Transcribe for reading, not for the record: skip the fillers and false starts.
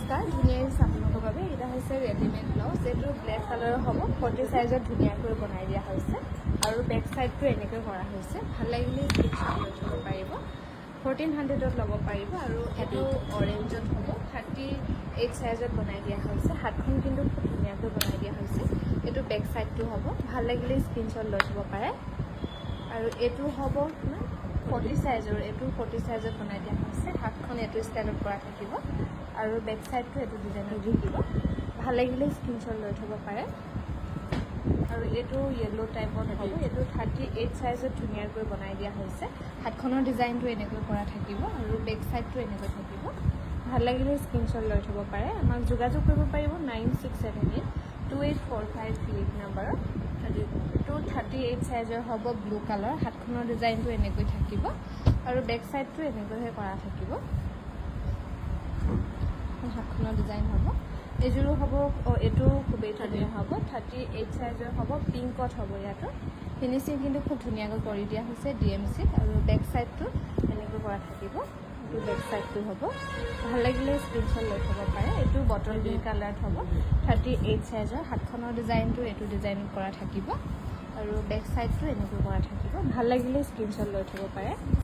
নমস্কাৰ ধুনীয়া আপোনালোকৰ বাবে এটা হৈছে ৰেডিমেড ব্লাউজ এইটো ব্লেক কালাৰৰ হ'ব 40 সাইজত ধুনীয়াকৈ বনাই দিয়া হৈছে আৰু বেক সাইডটো এনেকৈ কৰা হৈছে ভাল লাগিলে স্ক্ৰীনশ্বট লৈ থ'ব পাৰিব 1400ত ল'ব পাৰিব আৰু এইটো অৰেঞ্জত হ'ব 38 সাইজত বনাই দিয়া হৈছে হাতখন কিন্তু খুব ধুনীয়াকৈ বনাই দিয়া হৈছে এইটো বেক সাইডটো হ'ব ভাল লাগিলে স্ক্ৰীনশ্বট লৈ থ'ব পাৰে আৰু এইটো হ'ব 40 সাইজৰ এইটো 40 সাইজত বনাই দিয়া হৈছে হাতখন এইটো ষ্টাইলত কৰা থাকিব আৰু বেক সাইডটো এইটো ডিজাইনত থাকিব ভাল লাগিলে স্ক্ৰীনশ্বট লৈ থ'ব পাৰে আৰু এইটো য়েলো টাইপৰ হ'ব এইটো 38 সাইজত ধুনীয়াকৈ বনাই দিয়া হৈছে হাতখনৰ ডিজাইনটো এনেকৈ কৰা থাকিব আৰু বেক সাইডটো এনেকৈ থাকিব ভাল লাগিলে স্ক্ৰীনশ্বট লৈ থ'ব পাৰে আমাক যোগাযোগ কৰিব পাৰিব 9678284538 নম্বৰত এইটো 38 সাইজৰ হ'ব ব্লু কালাৰ হাতখনৰ ডিজাইনটো এনেকৈ থাকিব আৰু বেক সাইডটো এনেকৈহে কৰা থাকিব হাতখনৰ ডিজাইন হ'ব এইযোৰো হ'ব এইটো খুবেই ধুনীয়া হ'ব 38 সাইজৰ হ'ব পিংকত হ'ব ইয়াতো ফিনিচিং কিন্তু খুব ধুনীয়াকৈ কৰি দিয়া হৈছে DMCত আৰু বেক সাইডটো এনেকৈ কৰা থাকিব এইটো বেক সাইডটো হ'ব ভাল লাগিলে স্ক্ৰীনশ্বট লৈ থ'ব পাৰে এইটো বটল গ্ৰীণ কালাৰত হ'ব 38 সাইজৰ হাতখনৰ ডিজাইনটো এইটো ডিজাইনত কৰা থাকিব আৰু বেক সাইডটো এনেকৈ কৰা থাকিব ভাল লাগিলে স্ক্ৰীনশ্বট লৈ থ'ব পাৰে